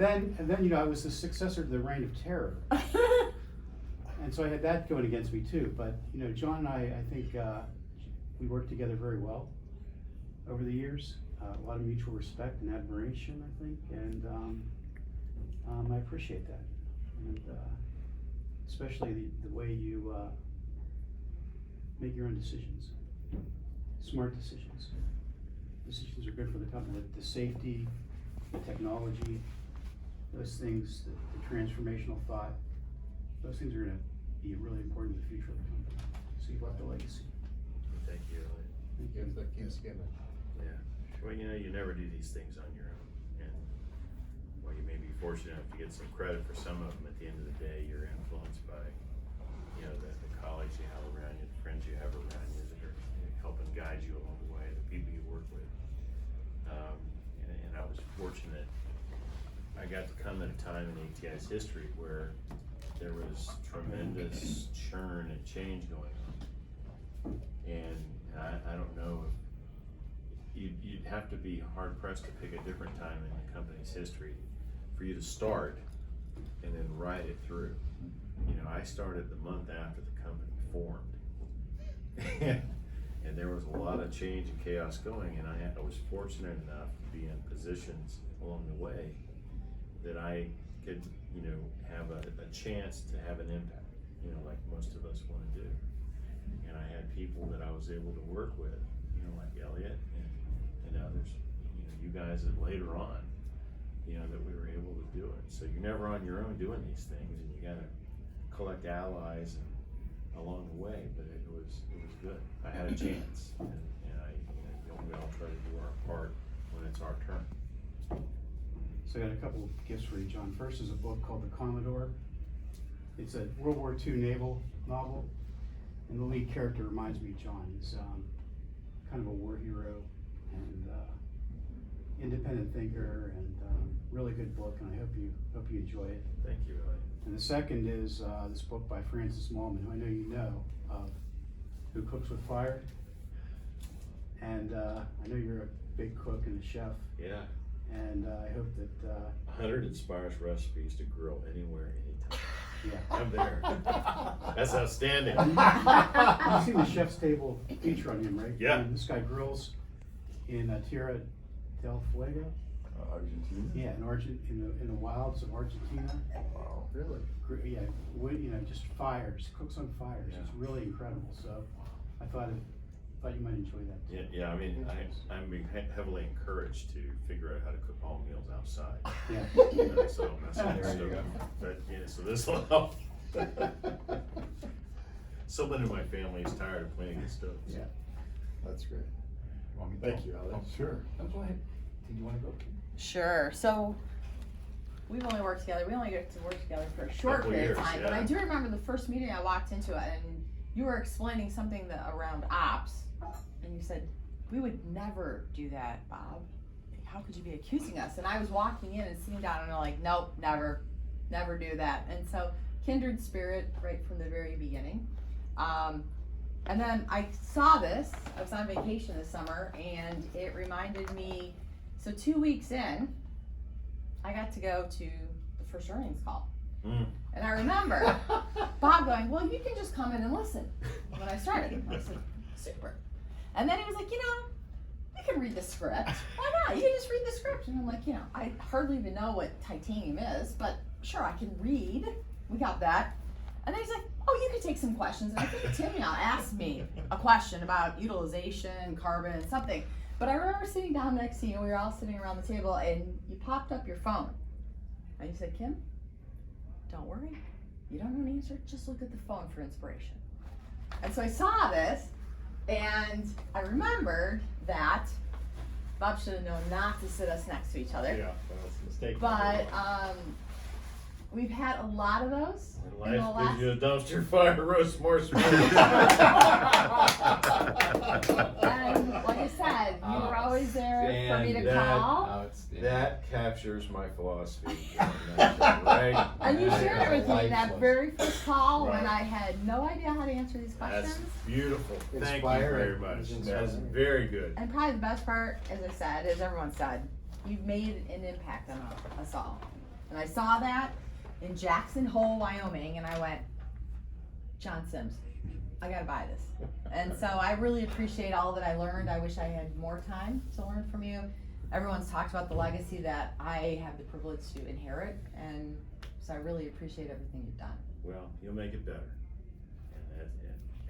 then, I was the successor to the Reign of Terror. And so I had that going against me too, but, John and I think, we worked together very well over the years. A lot of mutual respect and admiration, I think, and, I appreciate that. And, especially the way you, make your own decisions. Smart decisions. Decisions are good for the company, the safety, the technology, those things, the transformational thought, those things are gonna be really important in the future of the company. So you've left a legacy. Thank you, Elliot. Thank you. Gives that keeps giving. Yeah, well, you never do these things on your own, and while you may be fortunate enough to get some credit for some of them, at the end of the day, you're influenced by, the colleagues you have around you, the friends you have around you that are helping guide you along the way, the people you work with. And I was fortunate, I got to come at a time in ATI's history where there was tremendous churn and change going on. And I don't know if you'd have to be hard pressed to pick a different time in the company's history for you to start and then ride it through. I started the month after the company formed. And there was a lot of change and chaos going, and I was fortunate enough to be in positions along the way that I could, have a chance to have an impact, like most of us want to do. And I had people that I was able to work with, like Elliot and others, you guys that later on, that we were able to do it. So you're never on your own doing these things, and you gotta collect allies and along the way, but it was good. I had a chance, and we all try to do our part when it's our turn. So I got a couple of gifts for you, John. First is a book called The Commodore. It's a World War II naval novel, and the lead character reminds me of John. He's kind of a war hero and independent thinker, and really good book, and I hope you enjoy it. Thank you, Elliot. And the second is this book by Francis Mallman, who I know you know of, Who Cooks with Fire. And I know you're a big cook and a chef, Yeah. and I hope that 100 inspires recipes to grill anywhere, anytime. yeah. I'm there. That's outstanding. You've seen the Chef's Table feature on him, right? Yeah. And this guy grills in Tierra del Fuego. Argentina? Yeah, in the wilds of Argentina. Wow, really? Yeah, just fires, cooks on fires. Yeah. It's really incredible. So I thought you might enjoy that too. Yeah, I mean, I'm being heavily encouraged to figure out how to cook all meals outside. Yeah. So that's all There you stuff. go. But so this will help. Someone in my family is tired of playing with stoves. Yeah. That's great. Want me to Thank go? you, Alex. Oh, Sure. No, go ahead. Did you wanna go? Sure. So we've only worked together. We only get to work together for a short Couple period years, of time. But yeah. I do remember the first meeting I walked into it, and you were explaining something around ops, and you said, "We would never do that, Bob. How could you be accusing us?" And I was walking in and sitting down, and I'm like, "Nope, never do that." And so kindred spirit right from the very beginning. And then I saw this. I was on vacation this summer, and it reminded me. So 2 weeks in, I got to go to the first earnings call. Mm. And I remember Bob going, "Well, you can just come in and listen," when I started. I said, "Super." And then he was like, "You can read the script. Why not? You can just read the script." And I'm like, I hardly even know what titanium is, but sure, I can read. We got that. And then he's like, "Oh, you can take some questions." And I think Timmy asked me a question about utilization, carbon, something. But I remember sitting down next to you, and we were all sitting around the table, and you popped up your phone. And you said, "Kim, don't worry. You don't know an answer. Just look at the phone for inspiration." And so I saw this, and I remembered that Bob should have known not to sit us next to each other. Yeah, that was a mistake. But we've had a lot of those. in the Life last- gives you a dumpster fire, roast more spaghetti. And like I said, you were always there for me to call. Outstanding. That captures my philosophy. Right? And you shared it with me that Lifeless. very first call when Right. I had no idea how to answer these questions. That's beautiful. Thank you Inspiring. very much. It's That's inspiring. very good. And probably the best part, as I said, as everyone said, you've made an impact on us all. And I saw that in Jackson Hole, Wyoming, and I went, John Sims, I gotta buy this. And so I really appreciate all that I learned. I wish I had more time to learn from you. Everyone's talked about the legacy that I have the privilege to inherit, and so I really appreciate everything you've done. Well, you'll make it better. And at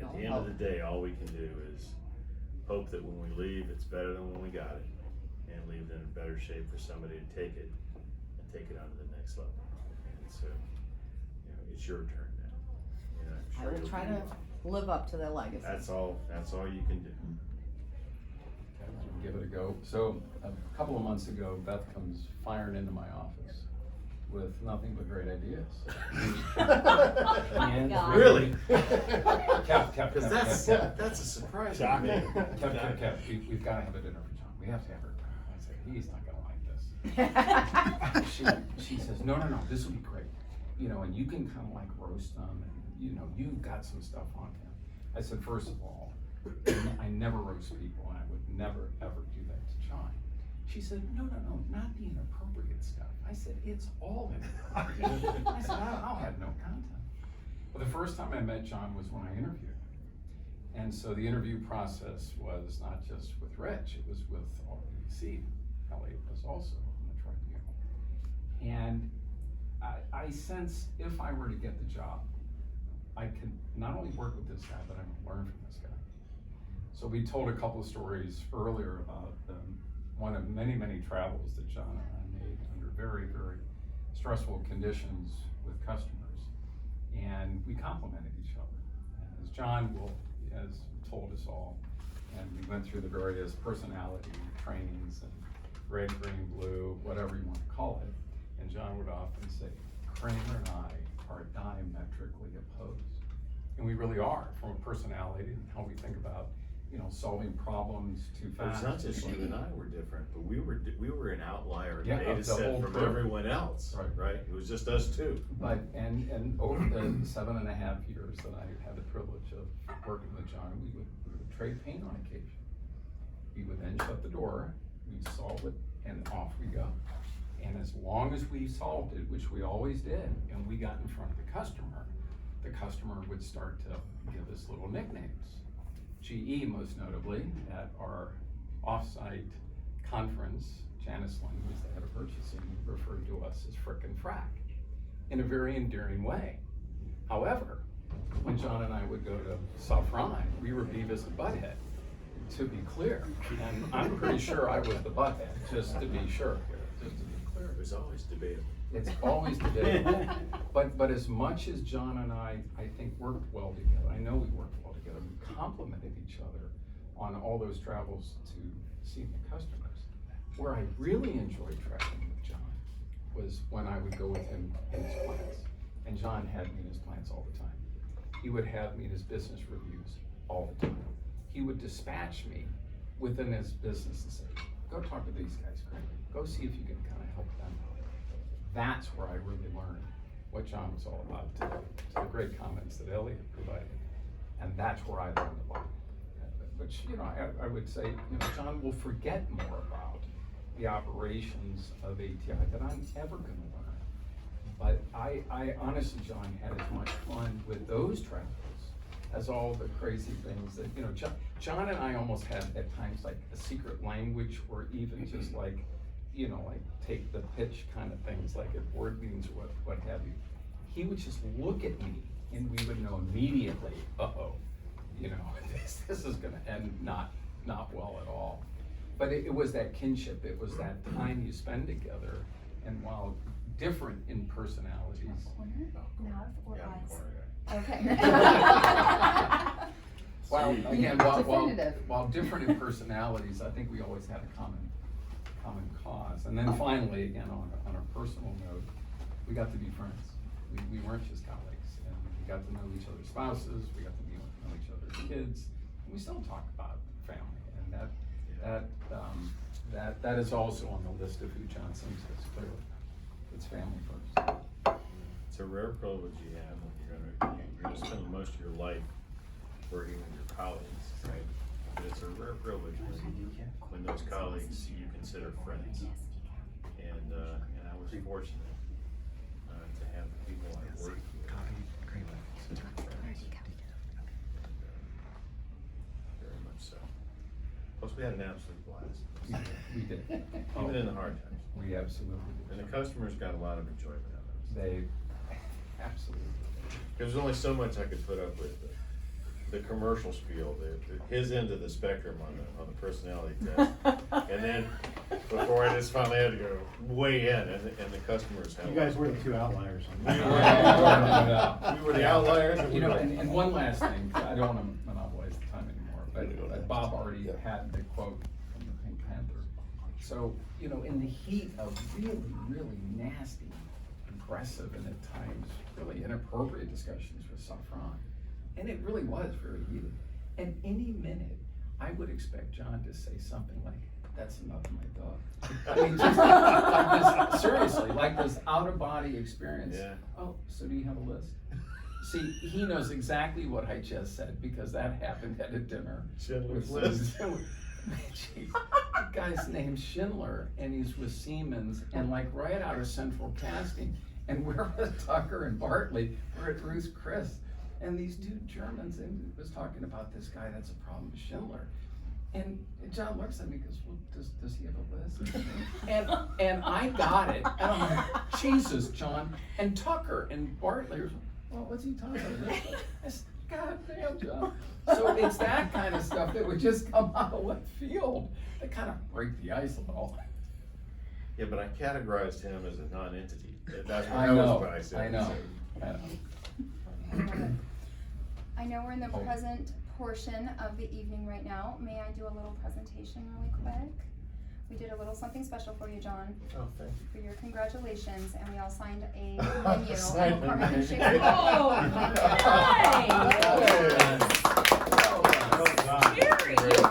Oh, the end of the day, all we can do is hope that when we leave, it's better than when we got it, and leave it in a better shape for somebody to take it and take it on to the next level. And so, you know, it's your turn now. And I'm I sure will you'll try do to well. live up to the legacy. That's all you can do. Okay, we'll give it a go. So a couple of months ago, Beth comes firing into my office with nothing but great ideas. Oh my And God. Really? Kev, Because that's a surprise to me. Kev, we've gotta have a dinner for John. We have to have her. I said, he's not gonna like this. She says, no, this will be great. You know, and you can kind of like roast them, and you know, you've got some stuff on him. I said, first of all, I never roast people, and I would never ever do that to John. She said, no, not the inappropriate stuff. I said, it's all inappropriate. I said, I'll have no content. Well, the first time I met John was when I interviewed him. And so the interview process was not just with Rich, it was with RBC. Elliot was also on the tribunal. And I sensed if I were to get the job, I could not only work with this guy, but I would learn from this guy. So we told a couple of stories earlier about one of many, many travels that John and I made under very, very stressful conditions with customers. And we complimented each other. And as John has told us all, and we went through the various personality trainings and red, green, blue, whatever you want to call it. And John would often say, Kramer and I are diametrically opposed. And we really are, from a personality and how we think about, you know, solving problems too fast. It's not just you and I were different, but we were an outlier Yeah, data of the set whole from group. everyone else, Right. right? It was just us two. But, and over the 7.5 years that I had the privilege of working with John, we would trade paint on occasion. We would then shut the door, we'd solve it, and off we go. And as long as we solved it, which we always did, and we got in front of the customer would start to give us little nicknames. GE, most notably, at our off-site conference, Janice Lynn, who's the head of purchasing, referred to us as Frickin' Frack in a very endearing way. However, when John and I would go to South Rhine, we were Beavis and Butthead, to be clear. And I'm pretty sure I was the butthead, just to be sure here, just to be clear. It was always debatable. It's always debatable. But as much as John and I think worked well together, I know we worked well together, we complimented each other on all those travels to see the customers. Where I really enjoyed traveling with John was when I would go with him in his plants. And John had me in his plants all the time. He would have me in his business reviews all the time. He would dispatch me within his business and say, go talk to these guys, Craig. Go see if you can kind of help them. That's where I really learned what John was all about today. So the great comments that Elliot provided. And that's where I learned a lot. Which, you know, I would say, you know, John will forget more about the operations of ATI than I'm ever gonna learn. But I honestly, John, had as much fun with those travels as all the crazy things that, you know, John and I almost had at times like a secret language, or even just like, you know, like take the pitch kind of things, like at board meetings or what have you. He would just look at me and we would know immediately, uh-oh, you know, this is gonna end not well at all. But it was that kinship, it was that time you spend together, and while different in personalities. Mouth or Yeah, I'm eyes? corner guy. Okay. Well, again, Definitive. while different in personalities, I think we always had a common cause. And then finally, again, on a personal note, we got to be friends. We weren't just colleagues, and we got to know each other's spouses, we got to know each other's kids, and we still talk about family. And that is also on the list of who John Sims is, clearly. It's family first. It's a rare privilege you have when you're gonna spend most of your life working with your colleagues, right? But it's a rare privilege when those colleagues you consider friends. And I was fortunate to have people I work with. Very much so. Plus, we had an absolute blast. We did. Even in the hard times. We absolutely And did. the customers got a lot of enjoyment out of it. They, absolutely. There's only so much I could put up with. The commercial spiel, his end of the spectrum on the personality test. And then, before I just finally had to go way in, and the customers had. You guys were the two outliers on We that. were the outliers. and we You know, were- and one last thing, I don't wanna monopolize the time anymore, but Bob already had the quote from the Pink Panther. So, you know, in the heat of really, really nasty, aggressive, and at times really inappropriate discussions with Safran, and it really was very heated, and any minute, I would expect John to say something like, "That's enough of my dog." I mean, just like this, seriously, like this out-of-body experience. Yeah. Oh, so do you have a list? See, he knows exactly what I just said, because that happened at a dinner. Schindler's with List. Jeez, the guy's name's Schindler, and he's with Siemens, and like right out of Central Casting, and we're with Tucker and Bartley, we're at Ruth's Chris, and these two Germans, and was talking about this guy that's a problem with Schindler. And John looks at me and goes, "Well, does he have a list?" And I got it, and I'm like, "Jesus, John." And Tucker and Bartley was, "Well, what's he talking about?" I said, "God damn, John." So it's that kind of stuff that would just come out of left field, that kind of break the ice a little. Yeah, but I categorized him as a non-entity. That's what I that was know, what I said. I know, So- I know. I know we're in the Oh. present portion of the evening right now. May I do a little presentation really quick? We did a little something special for you, John, Oh, thank you. for your congratulations, and we all signed a menu. Signed a Cormac and menu. Shakespeare. Oh, Very Very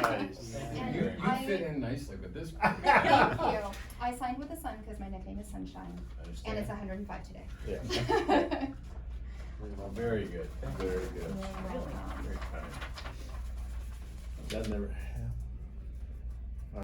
nice. And You I- fit in nicely with this. Thank you. I signed with the sun because my nickname is Sunshine, I and it's understand. 105 today. Yeah. Very good, very good. Very kind. That never happened.